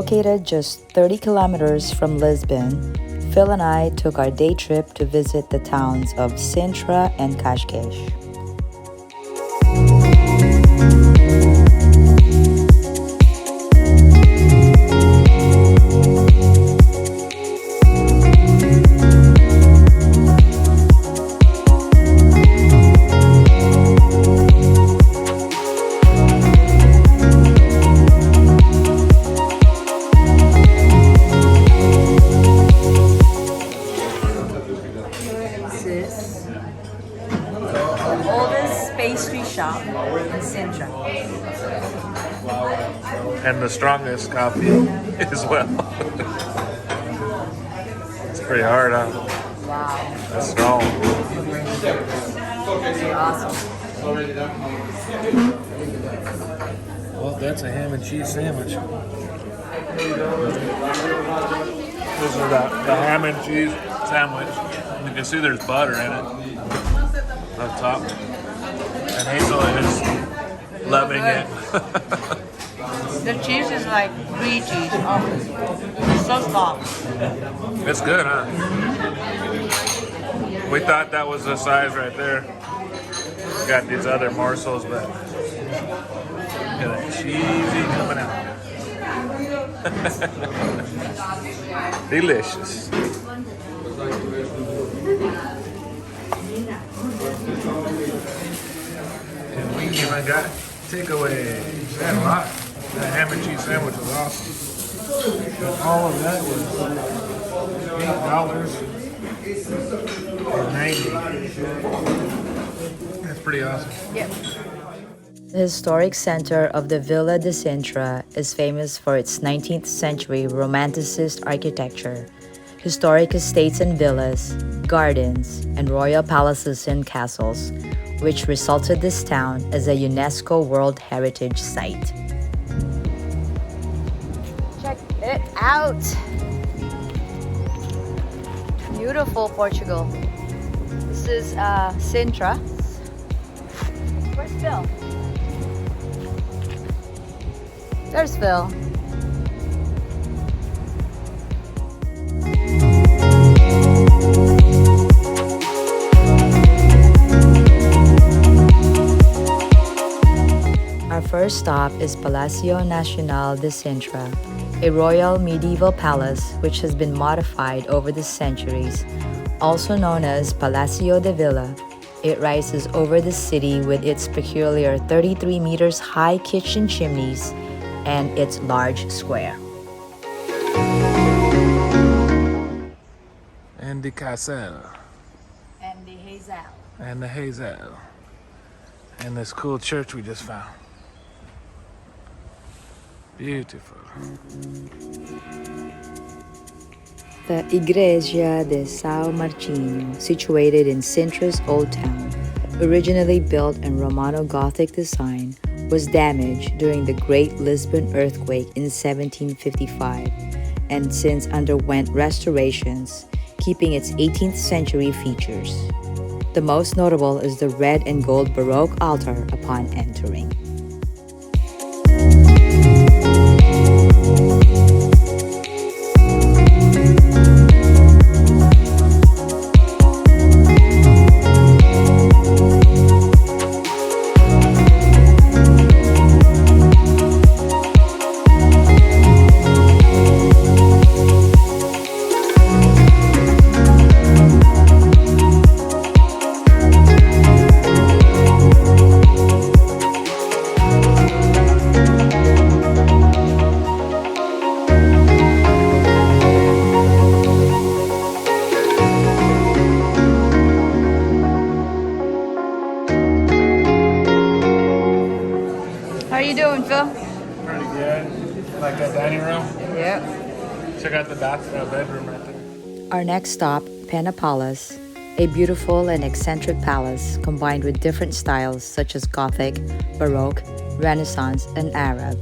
Located just 30 kilometers from Lisbon, Phil and I took our day trip to visit the towns of Sintra and Cascais. Pastry shop in Sintra. And the strongest coffee as well. It's pretty hard, huh? Wow. That's strong. Awesome. Well, that's a ham and cheese sandwich. This is the ham and cheese sandwich. You can see there's butter in it up top. And Hazel is loving it. The cheese is like brie cheese. Oh, it's so soft. It's good, huh? We thought that was the size right there. We got these other morsels, but look at that cheesy coming out. Delicious. And we even got takeaways. That a lot. That ham and cheese sandwich was awesome. And all of that was $8.90. That's pretty awesome. Yep. The historic center of the Villa de Sintra is famous for its 19th century Romanticist architecture, historic estates and villas, gardens, and royal palaces and castles, which resulted this town as a UNESCO World Heritage Site. Check it out! Beautiful Portugal. This is Sintra. Where's Phil? There's Phil. Our first stop is Palacio Nacional de Sintra, a royal medieval palace which has been modified over the centuries. Also known as Palacio de Villa, it rises over the city with its peculiar 33 meters high kitchen chimneys and its large square. And the castle. And the Hazel. And the hazel. And this cool church we just found. Beautiful. The Igreja de São Martinho, situated in Sintra's Old Town, originally built in Romano Gothic design, was damaged during the Great Lisbon earthquake in 1755 and since underwent restorations, keeping its 18th century features. The most notable is the red and gold Baroque altar upon entering. How you doing, Phil? Pretty good. Like that dining room? Yep. Check out the bedroom right there. Our next stop, Pena Palace, a beautiful and eccentric palace combined with different styles such as Gothic, Baroque, Renaissance, and Arab,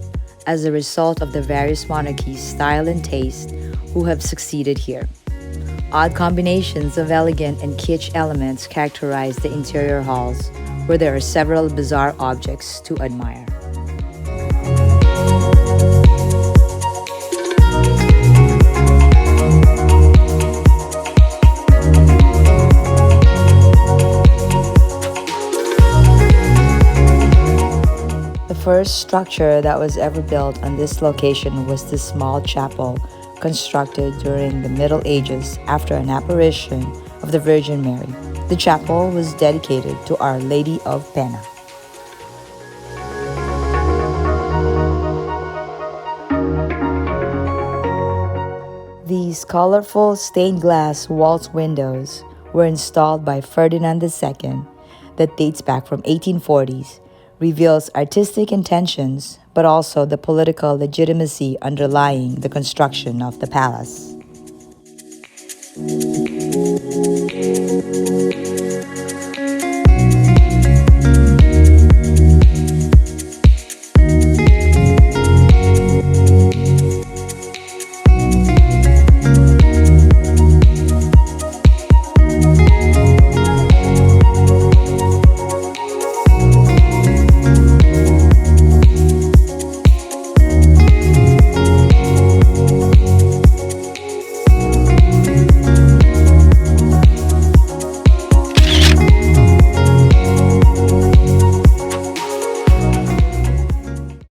as a result of the various monarchies' style and taste who have succeeded here. Odd combinations of elegant and kitsch elements characterize the interior halls, where there are several bizarre objects to admire. first structure that was ever built on this location was this small chapel constructed during the Middle Ages after an apparition of the Virgin Mary. The chapel was dedicated to Our Lady of Pena. These colorful stained glass waltz windows were installed by Ferdinand II that dates back from 1840s, reveals artistic intentions but also the political legitimacy underlying the construction of the palace.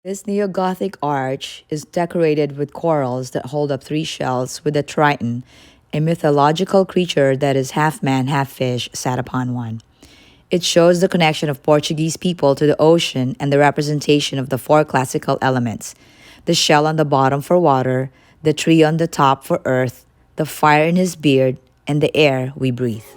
This neo-Gothic arch is decorated with corals that hold up three shells with a triton, a mythological creature that is half man, half fish, sat upon one. It shows the connection of Portuguese people to the ocean and the representation of the four classical elements: the shell on the bottom for water, the tree on the top for earth, the fire in his beard, and the air we breathe.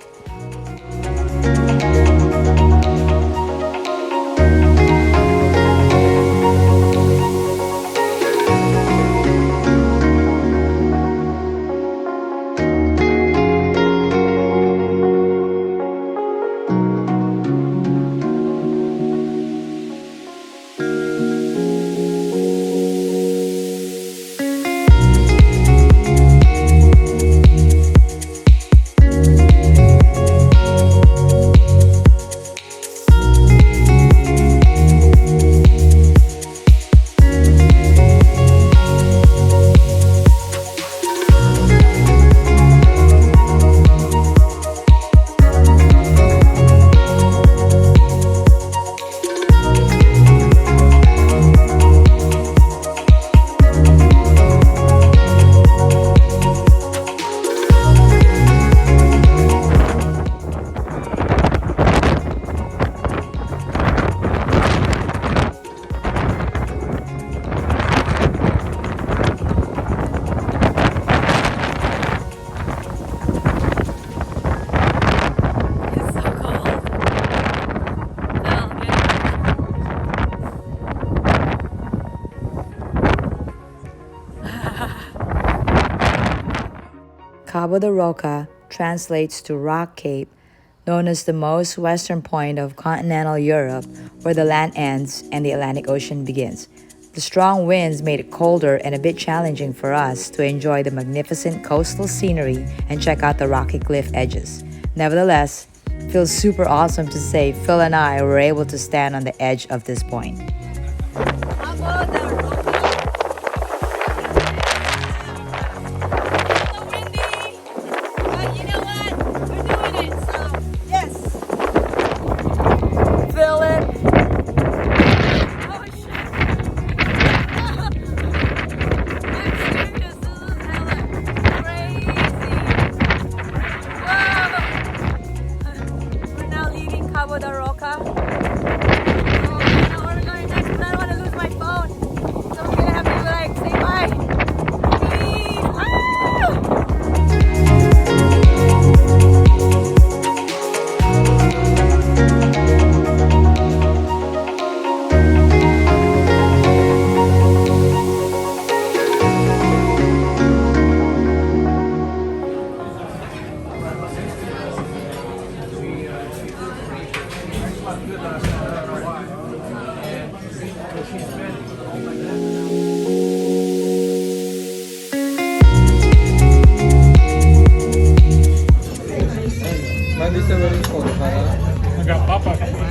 Cabo da Roca translates to Rock Cape, known as the most western point of continental Europe, where the land ends and the Atlantic Ocean begins. The strong winds made it colder and a bit challenging for us to enjoy the magnificent coastal scenery and check out the rocky cliff edges. Nevertheless, it feels super awesome to say Phil and I were able to stand on the edge of this point. Cabo da Roca. Oh, I know where we're going next, but I don't want to lose my phone. So we're gonna have to like say bye. Please. I got Papa.